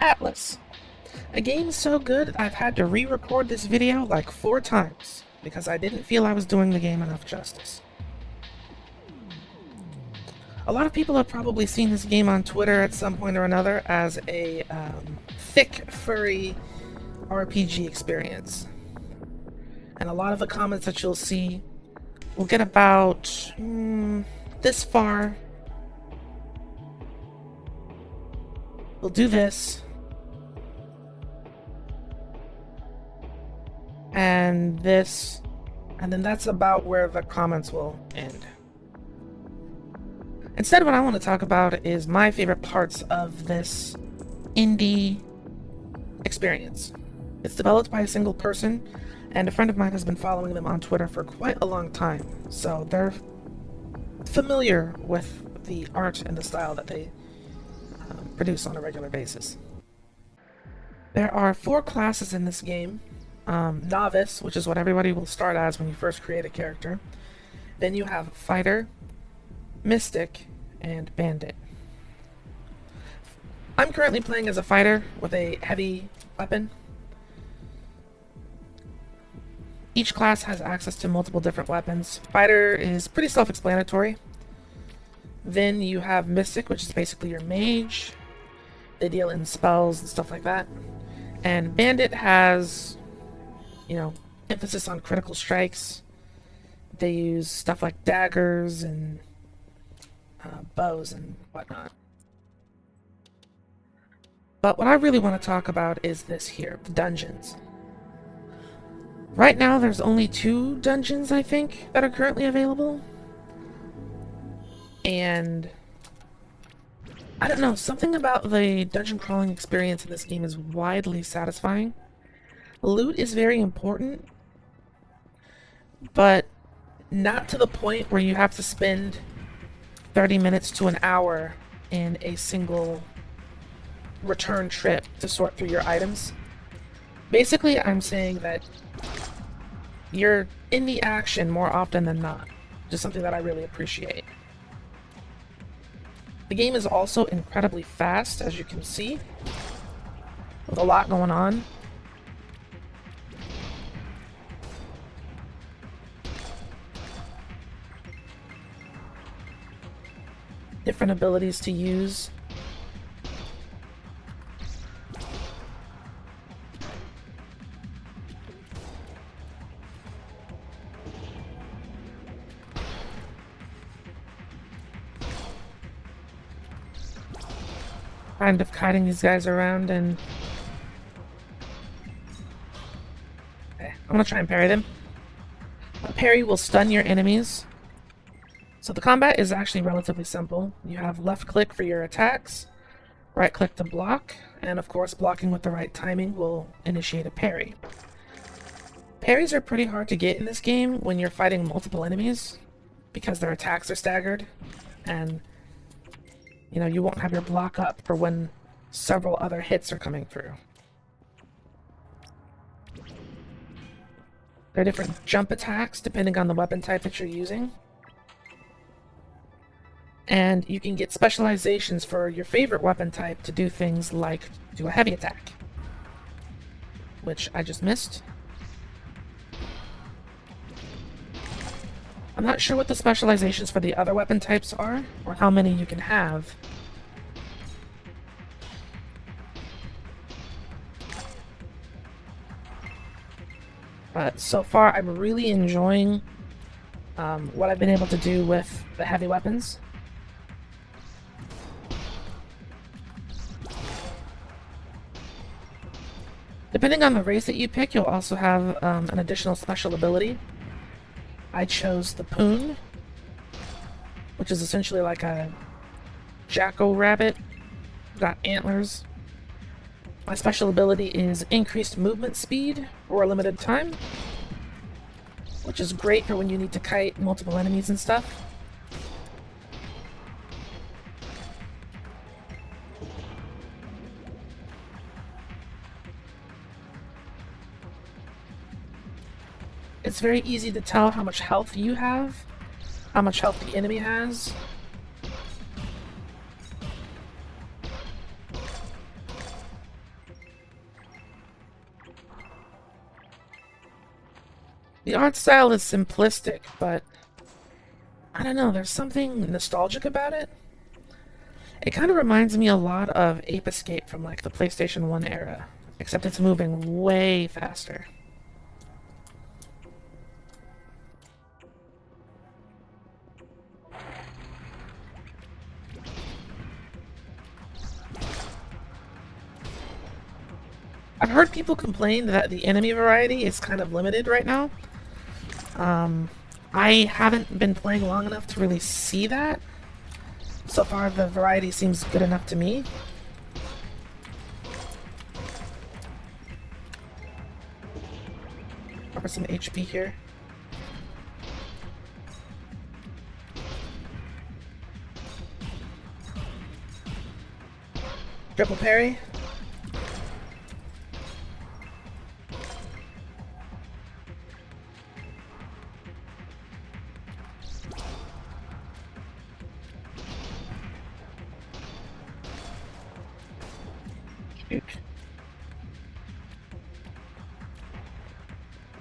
Atlyss. A game so good I've had to re-record this video like 4 times because I didn't feel I was doing the game enough justice. A lot of people have probably seen this game on Twitter at some point or another as a thick, furry RPG experience. And a lot of the comments that you'll see will get about this far. We'll do this. And this. And then that's about where the comments will end. Instead, what I want to talk about is my favorite parts of this indie experience. It's developed by a single person, and a friend of mine has been following them on Twitter for quite a long time, so they're familiar with the art and the style that they produce on a regular basis. There are 4 classes in this game. Novice, which is what everybody will start as when you first create a character. Then you have Fighter, Mystic, and Bandit. I'm currently playing as a fighter with a heavy weapon. Each class has access to multiple different weapons. Fighter is pretty self-explanatory. Then you have Mystic, which is basically your mage. They deal in spells and stuff like that. And Bandit has, emphasis on critical strikes. They use stuff like daggers and bows and whatnot. But what I really want to talk about is this here, the dungeons. Right now there's only 2 dungeons, I think, that are currently available. And I don't know, something about the dungeon crawling experience in this game is widely satisfying. Loot is very important, but not to the point where you have to spend 30 minutes to an hour in a single return trip to sort through your items. Basically, I'm saying that you're in the action more often than not. Just something that I really appreciate. The game is also incredibly fast, as you can see, with a lot going on. Different abilities to use. Kind of kiting these guys around and... Okay, I'm gonna try and parry them. A parry will stun your enemies. So the combat is actually relatively simple. You have left click for your attacks, right click to block, and of course blocking with the right timing will initiate a parry. Parries are pretty hard to get in this game when you're fighting multiple enemies, because their attacks are staggered, and you won't have your block up for when several other hits are coming through. There are different jump attacks depending on the weapon type that you're using. And you can get specializations for your favorite weapon type to do things like do a heavy attack, which I just missed. I'm not sure what the specializations for the other weapon types are, or how many you can have. But so far, I'm really enjoying what I've been able to do with the heavy weapons. Depending on the race that you pick, you'll also have an additional special ability. I chose the Poon, which is essentially like a jacko-rabbit. Got antlers. My special ability is increased movement speed for a limited time, which is great for when you need to kite multiple enemies and stuff. It's very easy to tell how much health you have, how much health the enemy has. The art style is simplistic, but I don't know, there's something nostalgic about it. It kind of reminds me a lot of Ape Escape from like the PlayStation 1 era, except it's moving way faster. I've heard people complain that the enemy variety is kind of limited right now. I haven't been playing long enough to really see that. So far, the variety seems good enough to me. Offer some HP here. Triple parry.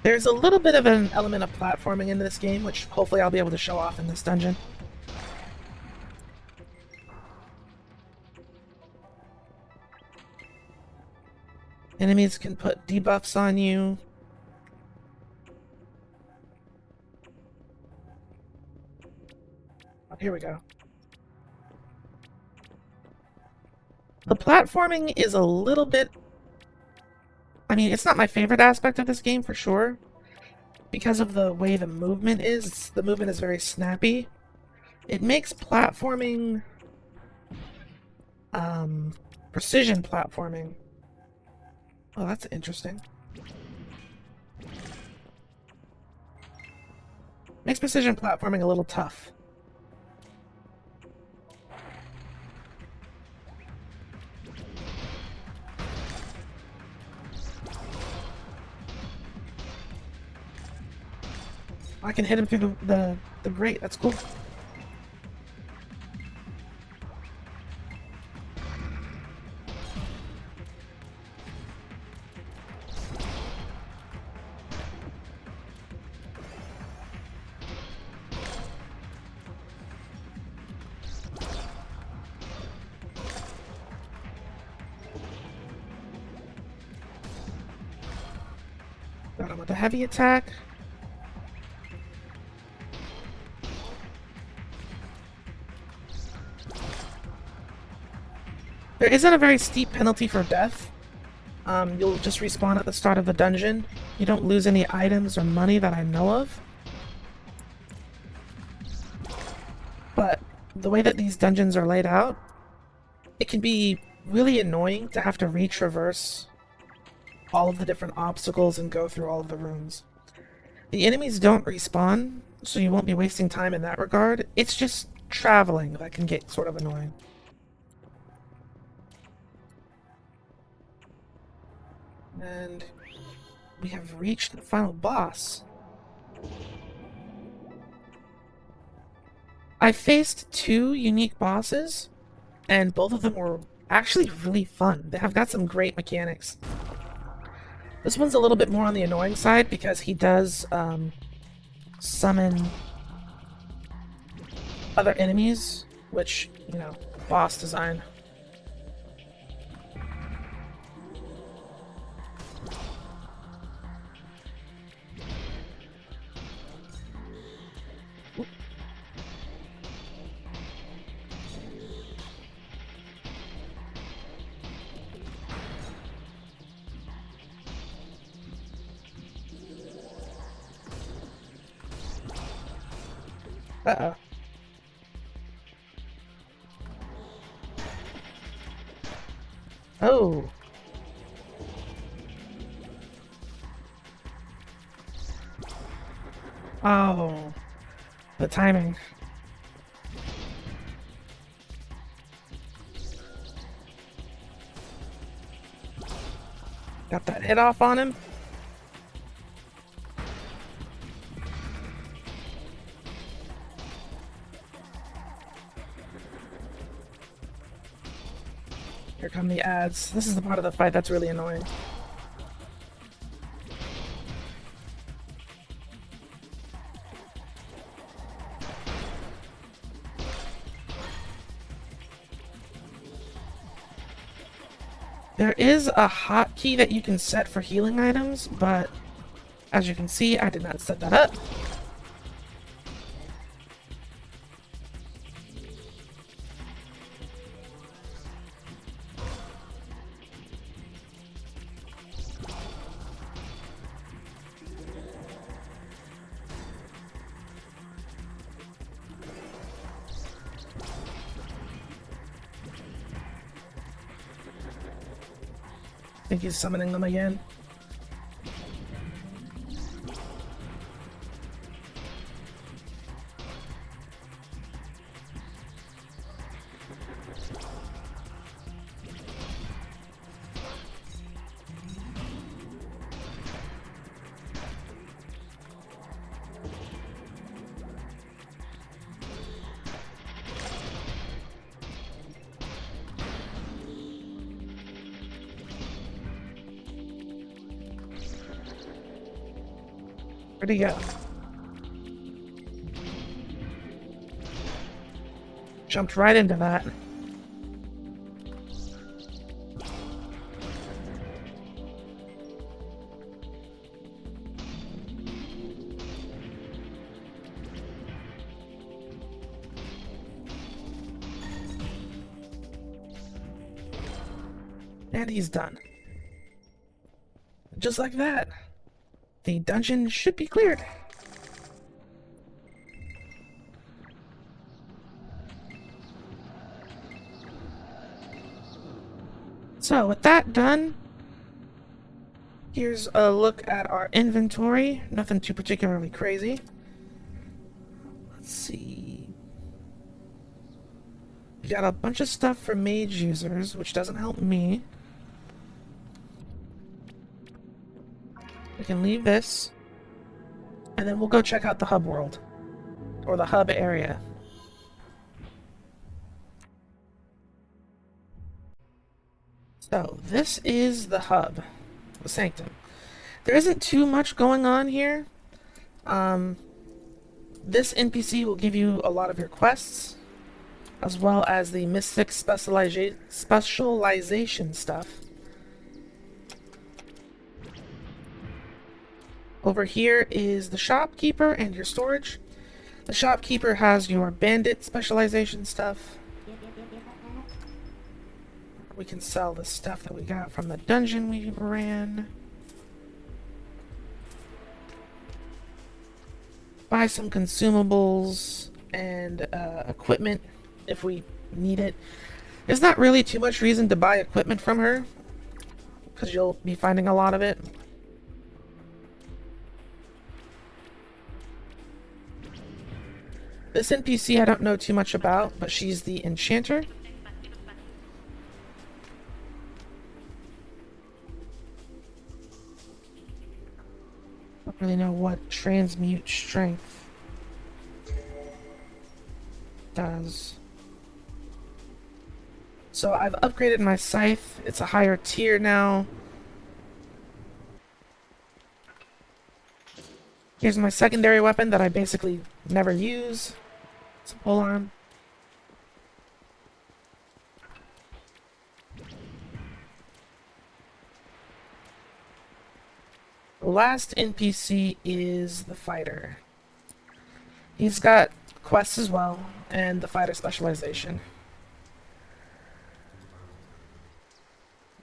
There's a little bit of an element of platforming in this game, which hopefully I'll be able to show off in this dungeon. Enemies can put debuffs on you. Oh, here we go. The platforming is a little bit... I mean, it's not my favorite aspect of this game for sure. Because of the way the movement is, the movement is very snappy. It makes platforming... precision platforming. Oh, that's interesting. Makes precision platforming a little tough. I can hit him through the grate, that's cool. Got him with a heavy attack. There isn't a very steep penalty for death. You'll just respawn at the start of the dungeon. You don't lose any items or money that I know of. But the way that these dungeons are laid out, it can be really annoying to have to retraverse all of the different obstacles and go through all of the rooms. The enemies don't respawn, so you won't be wasting time in that regard. It's just traveling that can get sort of annoying. And we have reached the final boss. I faced two unique bosses, and both of them were actually really fun. They have got some great mechanics. This one's a little bit more on the annoying side because he does summon other enemies, which, you know, boss design. Uh-oh. Oh. Oh. The timing. Got that hit off on him. Here come the ads. This is the part of the fight that's really annoying. There is a hotkey that you can set for healing items, but as you can see, I did not set that up. I think he's summoning them again. Where'd he go? Jumped right into that. And he's done. Just like that. The dungeon should be cleared. So with that done, here's a look at our inventory. Nothing too particularly crazy. Let's see. We got a bunch of stuff for mage users, which doesn't help me. We can leave this, and then we'll go check out the hub world, or the hub area. So, this is the hub, the sanctum. There isn't too much going on here. This NPC will give you a lot of your quests, as well as the mystic specialization stuff. Over here is the shopkeeper and your storage. The shopkeeper has your bandit specialization stuff. We can sell the stuff that we got from the dungeon we ran. Buy some consumables and equipment if we need it. There's not really too much reason to buy equipment from her, because you'll be finding a lot of it. This NPC I don't know too much about, but she's the enchanter. Don't really know what transmute strength does. So I've upgraded my scythe. It's a higher tier now. Here's my secondary weapon that I basically never use. It's a polearm. The last NPC is the fighter. He's got quests as well, and the fighter specialization.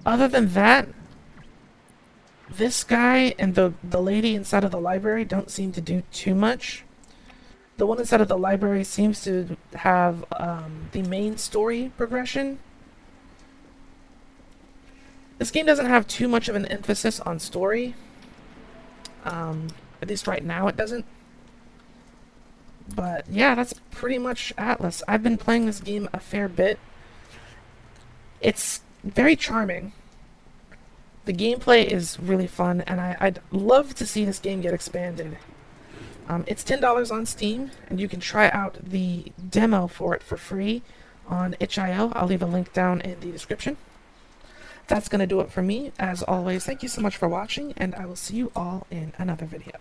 Other than that, this guy and the lady inside of the library don't seem to do too much. The one inside of the library seems to have the main story progression. This game doesn't have too much of an emphasis on story. At least right now it doesn't. But yeah, that's pretty much Atlyss. I've been playing this game a fair bit. It's very charming. The gameplay is really fun, and I'd love to see this game get expanded. It's $10 on Steam, and you can try out the demo for it for free on itch.io. I'll leave a link down in the description. That's going to do it for me. As always, thank you so much for watching, and I will see you all in another video.